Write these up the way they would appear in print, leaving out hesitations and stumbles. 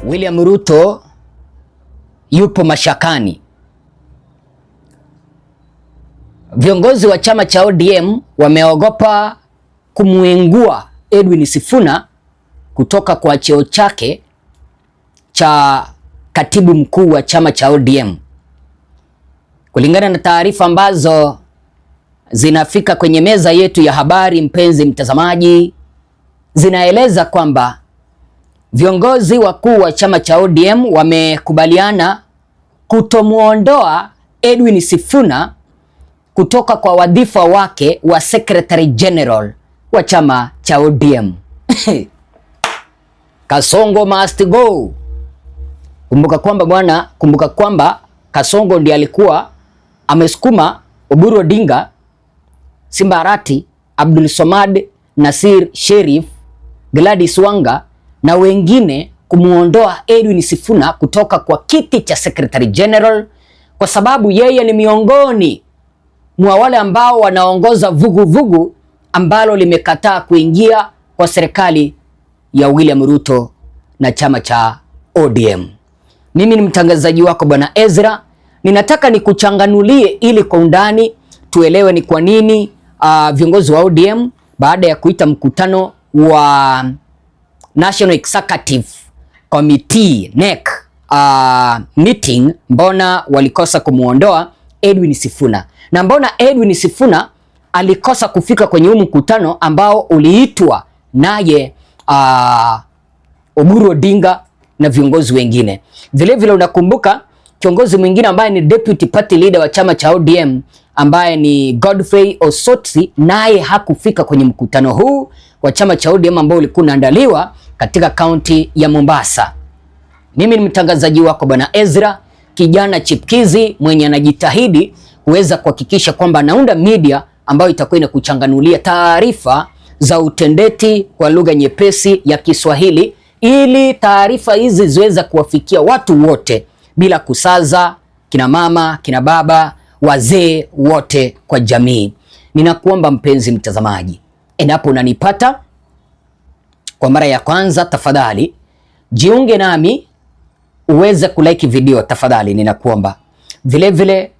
William Ruto yupo mashakani. Viongozi wa chama cha ODM wameogopa kumuengua Edwin Sifuna kutoka kwa cheo chake cha katibu mkuu wa chama cha ODM. Kulingana na taarifa ambazo zinafika kwenye meza yetu ya habari, mpenzi mtazamaji, zinaeleza kwamba viongozi wakuu wa chama cha ODM wamekubaliana kutomuondoa Edwin Sifuna kutoka kwa wadhifa wake wa Secretary General wa chama cha ODM. Kasongo must go. Kumbuka kwamba Kasongo ndiye alikuwa amesukuma Oburu Odinga, Simba Arati, Abdul Somad, Nasir Sherif, Gladys Wanga na wengine kumuondoa Edwin Sifuna kutoka kwa kiti cha Secretary General kwa sababu yeye ni miongoni mwa wale ambao wanaongoza vuguvugu ambalo limekataa kuingia kwa serikali ya William Ruto na chama cha ODM. Mimi ni mtangazaji wako Bwana Ezra. Ninataka nikuchanganulie ili kwa undani tuelewe ni kwa nini viongozi wa ODM baada ya kuita mkutano wa National Executive Committee NEC meeting, mbona walikosa kumuondoa Edwin Sifuna, na mbona Edwin Sifuna alikosa kufika kwenye huu mkutano ambao uliitwa naye Oburu Odinga na viongozi wengine. Vile unakumbuka kiongozi mwingine ambaye ni deputy party leader wa chama cha ODM ambaye ni Godfrey Osotsi, naye hakufika kwenye mkutano huu wa chama cha ODM ambao ulikuwa unaandaliwa katika kaunti ya Mombasa. Mimi ni mtangazaji wako Bwana Ezra, kijana chipkizi mwenye anajitahidi kuweza kuhakikisha kwamba anaunda media ambayo itakuwa inakuchanganulia taarifa za utendeti kwa lugha nyepesi ya Kiswahili, ili taarifa hizi ziweza kuwafikia watu wote bila kusaza, kina mama, kina baba, wazee wote kwa jamii. Ninakuomba mpenzi mtazamaji, endapo unanipata kwa mara ya kwanza, tafadhali jiunge nami uweze kulike video tafadhali, ninakuomba. Vile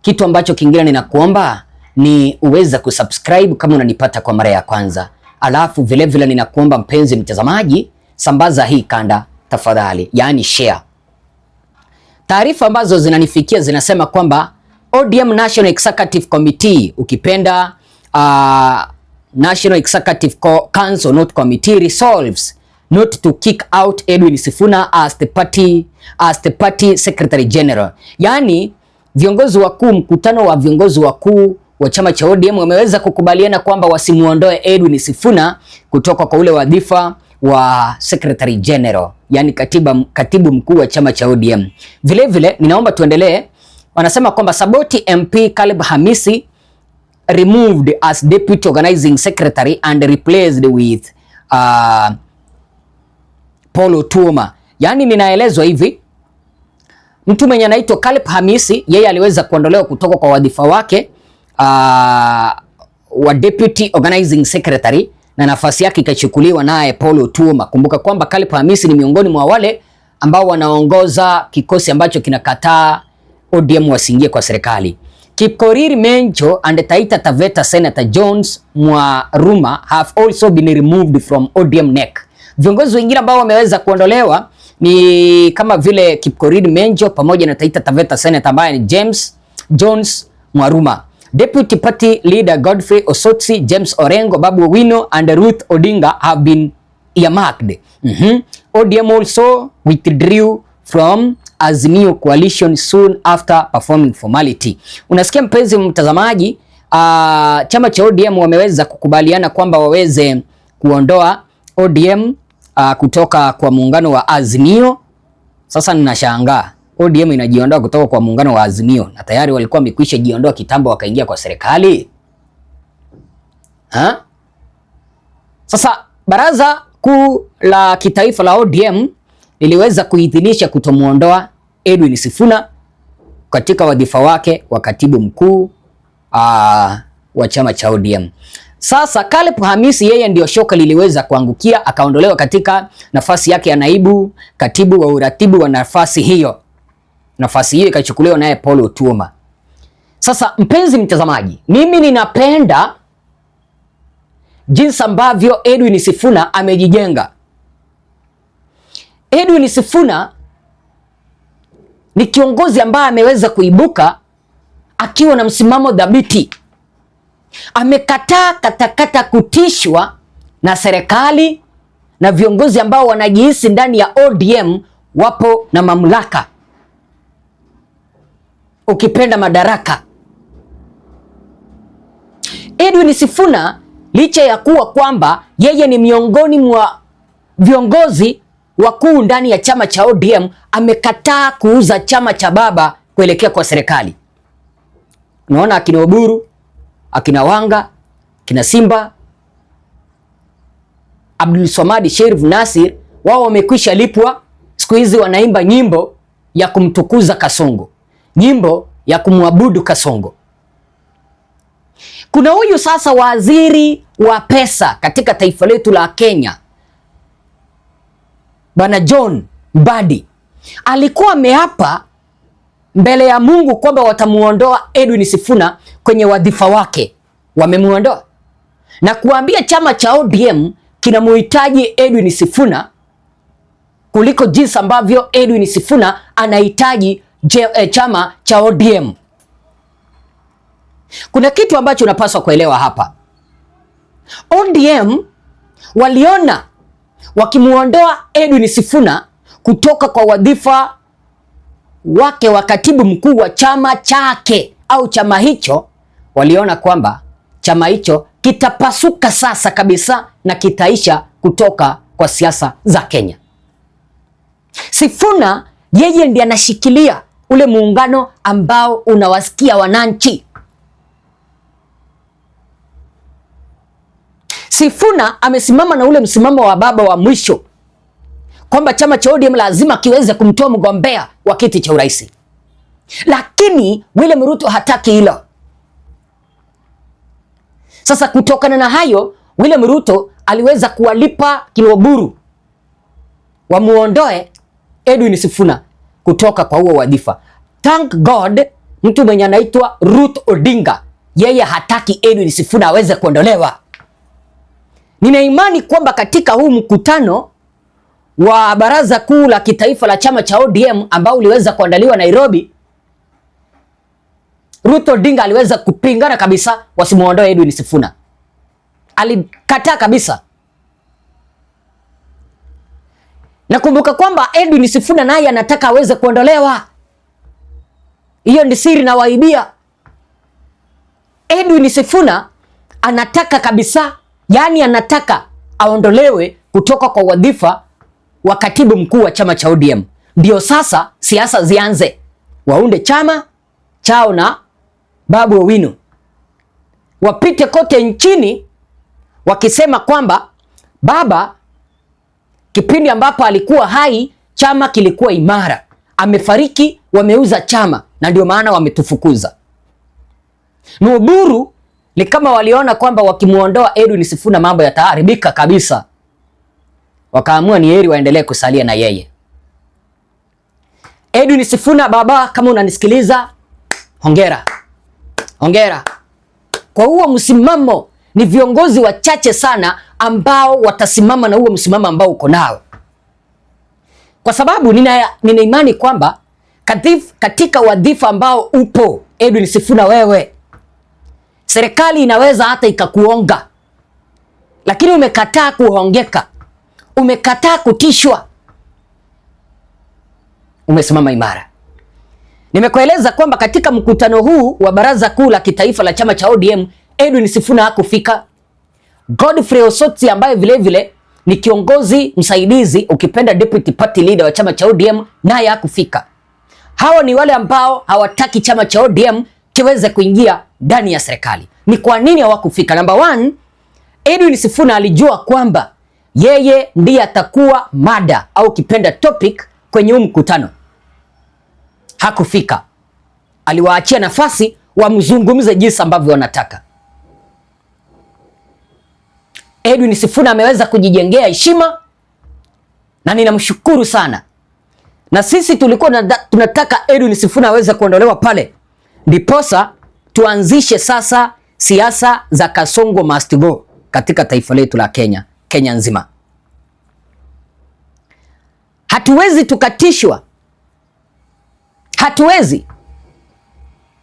kitu ambacho kingine ninakuomba ni uweze kusubscribe kama unanipata kwa mara ya kwanza. Alafu vile ninakuomba mpenzi mtazamaji, sambaza hii kanda tafadhali, yani share. Taarifa ambazo zinanifikia zinasema kwamba ODM National Executive Committee, ukipenda National Executive Council not Committee, resolves not to kick out Edwin Sifuna as the party Secretary General. Yani viongozi wakuu, mkutano wa viongozi wakuu wa chama cha ODM wameweza kukubaliana kwamba wasimuondoe Edwin Sifuna kutoka kwa ule wadhifa wa Secretary General, yani katibu mkuu wa chama cha ODM. Vile ninaomba tuendelee. Wanasema kwamba Saboti MP Caleb Hamisi removed as deputy organizing secretary and replaced with Paul Otuoma. Yani ninaelezwa hivi, mtu mwenye anaitwa Caleb Hamisi yeye aliweza kuondolewa kutoka kwa wadhifa wake wa deputy organizing secretary na nafasi yake ikachukuliwa naye Paul Otuoma. Kumbuka kwamba Caleb Hamisi ni miongoni mwa wale ambao wanaongoza kikosi ambacho kinakataa ODM wasiingie kwa serikali. Kipkorir Mencho and Taita Taveta Senator Jones Mwaruma have also been removed from ODM NEC. Viongozi wengine ambao wameweza kuondolewa ni kama vile Kipkorir Mencho pamoja na Taita Taveta Senator ambaye ni James Jones Mwaruma. Deputy Party Leader Godfrey Osotsi, James Orengo, Babu Owino and Ruth Odinga have been earmarked. ODM also withdrew from Azimio coalition soon after performing formality. Unasikia mpenzi mtazamaji, chama cha ODM wameweza kukubaliana kwamba waweze kuondoa ODM kutoka kwa muungano wa Azimio. Sasa ninashangaa ODM inajiondoa kutoka kwa muungano wa Azimio na tayari walikuwa wamekwisha jiondoa kitambo wakaingia kwa serikali. Sasa baraza kuu la kitaifa la ODM liliweza kuidhinisha kutomuondoa Edwin Sifuna katika wadhifa wake wa katibu mkuu wa chama cha ODM. Sasa Caleb Hamisi yeye ndio shoka liliweza kuangukia, akaondolewa katika nafasi yake ya naibu katibu wa uratibu wa nafasi hiyo. Nafasi hiyo ikachukuliwa naye Paul Otuoma. Sasa mpenzi mtazamaji, mimi ninapenda jinsi ambavyo Edwin Sifuna amejijenga. Edwin Sifuna ni kiongozi ambaye ameweza kuibuka akiwa na msimamo dhabiti. Amekataa katakata kutishwa na serikali na viongozi ambao wanajihisi ndani ya ODM wapo na mamlaka, ukipenda madaraka. Edwin Sifuna licha ya kuwa kwamba yeye ni miongoni mwa viongozi wakuu ndani ya chama cha ODM, amekataa kuuza chama cha baba kuelekea kwa serikali. Unaona akina Oburu, akina Wanga, akina Simba, Abdul Swamad Sherif Nasir, wao wamekwisha lipwa, siku hizi wanaimba nyimbo ya kumtukuza Kasongo, nyimbo ya kumwabudu Kasongo. Kuna huyu sasa waziri wa pesa katika taifa letu la Kenya, Bwana John Mbadi, alikuwa ameapa mbele ya Mungu kwamba watamuondoa Edwin Sifuna kwenye wadhifa wake. Wamemuondoa na kuambia chama cha ODM kinamuhitaji Edwin Sifuna kuliko jinsi ambavyo Edwin Sifuna anahitaji chama cha ODM. Kuna kitu ambacho unapaswa kuelewa hapa. ODM waliona wakimuondoa Edwin Sifuna kutoka kwa wadhifa wake wa katibu mkuu wa chama chake au chama hicho, waliona kwamba chama hicho kitapasuka sasa kabisa na kitaisha kutoka kwa siasa za Kenya. Sifuna yeye ndiye anashikilia ule muungano ambao unawasikia wananchi. Sifuna amesimama na ule msimamo wa baba wa mwisho kwamba chama cha ODM lazima kiweze kumtoa mgombea wa kiti cha urais. Lakini William Ruto hataki hilo. Sasa kutokana na hayo, William Ruto aliweza kuwalipa kina Oburu wamuondoe Edwin Sifuna kutoka kwa huo wadhifa. Thank God mtu mwenye anaitwa Ruth Odinga yeye hataki Edwin Sifuna aweze kuondolewa. Nina imani kwamba katika huu mkutano wa baraza kuu la kitaifa la chama cha ODM ambao uliweza kuandaliwa Nairobi, Ruth Odinga aliweza kupingana kabisa wasimuondoe Edwin Sifuna. Alikataa kabisa. Nakumbuka kwamba Edwin Sifuna naye anataka aweze kuondolewa. Hiyo ni siri na waibia. Edwin Sifuna anataka kabisa, yani anataka aondolewe kutoka kwa wadhifa wa katibu mkuu wa chama cha ODM. Ndio sasa siasa zianze. Waunde chama chao na Babu Owino. Wapite kote nchini wakisema kwamba baba kipindi ambapo alikuwa hai chama kilikuwa imara. Amefariki, wameuza chama na ndio maana wametufukuza. Na Oburu ni kama waliona kwamba wakimuondoa Edwin Sifuna mambo yataharibika kabisa. Wakaamua ni heri waendelee kusalia na yeye. Edwin Sifuna baba, kama unanisikiliza, hongera. Hongera. Kwa huo msimamo, ni viongozi wachache sana ambao watasimama na huo msimamo ambao uko nao. Kwa sababu nina imani kwamba katika wadhifa ambao upo Edwin Sifuna wewe, serikali inaweza hata ikakuonga. Lakini umekataa kuhongeka. Umekataa kutishwa. Umesimama imara. Nimekueleza kwamba katika mkutano huu wa baraza kuu la kitaifa la chama cha ODM, Edwin Sifuna hakufika. Godfrey Osotsi ambaye vile vile ni kiongozi msaidizi, ukipenda deputy party leader wa chama cha ODM, naye hakufika. Hawa ni wale ambao hawataki chama cha ODM kiweze kuingia ndani ya serikali. Ni kwa nini hawakufika? Number one, Edwin Sifuna alijua kwamba yeye ndiye atakuwa mada au kipenda topic kwenye huu mkutano. Hakufika. Aliwaachia nafasi wamzungumze jinsi ambavyo wanataka. Edwin Sifuna ameweza kujijengea heshima na ninamshukuru sana. Na sisi tulikuwa tunataka Edwin Sifuna aweze kuondolewa pale, ndiposa tuanzishe sasa siasa za Kasongo must go katika taifa letu la Kenya, Kenya nzima. Hatuwezi tukatishwa.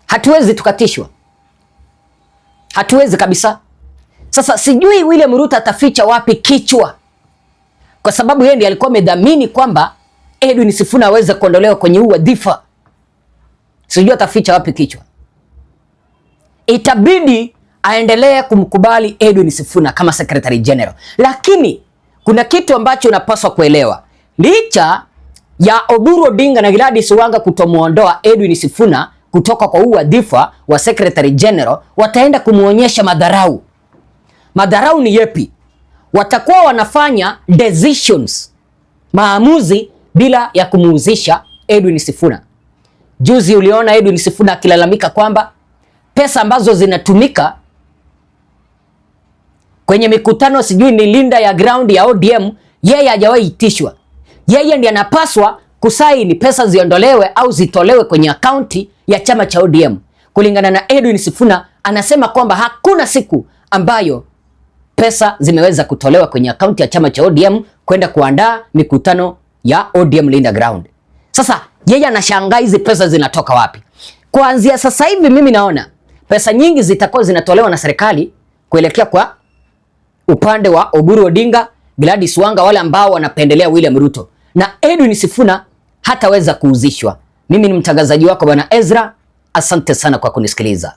Hatuwezi tukatishwa. Hatuwezi kabisa. Sasa sijui William Ruto ataficha wapi kichwa, kwa sababu yeye ndiye alikuwa amedhamini kwamba Edwin Sifuna aweze kuondolewa kwenye huu wadhifa. Sijui ataficha wapi kichwa. Itabidi aendelee kumkubali Edwin Sifuna kama Secretary General. Lakini kuna kitu ambacho unapaswa kuelewa. Licha ya Oburu Odinga na Gladys Wanga kutomuondoa Edwin Sifuna kutoka kwa huu wadhifa wa Secretary General, wataenda kumuonyesha madharau. Madharau ni yepi? Watakuwa wanafanya decisions, maamuzi bila ya kumuhusisha Edwin Sifuna. Juzi uliona Edwin Sifuna akilalamika kwamba pesa ambazo zinatumika kwenye mikutano sijui ni linda ya ground ya ODM, yeye hajawahi itishwa. Yeye ndiye anapaswa kusaini pesa ziondolewe au zitolewe kwenye akaunti ya chama cha ODM. Kulingana na Edwin Sifuna, anasema kwamba hakuna siku ambayo pesa zimeweza kutolewa kwenye akaunti ya chama cha ODM kwenda kuandaa mikutano ya ODM linda ground. Sasa yeye anashangaa hizi pesa zinatoka wapi? Kuanzia sasa hivi mimi naona pesa nyingi zitakuwa zinatolewa na serikali kuelekea kwa upande wa Oburu Odinga, Gladys Wanga, wale ambao wanapendelea William Ruto, na Edwin Sifuna hataweza kuuzishwa. Mimi ni mtangazaji wako Bwana Ezra. Asante sana kwa kunisikiliza.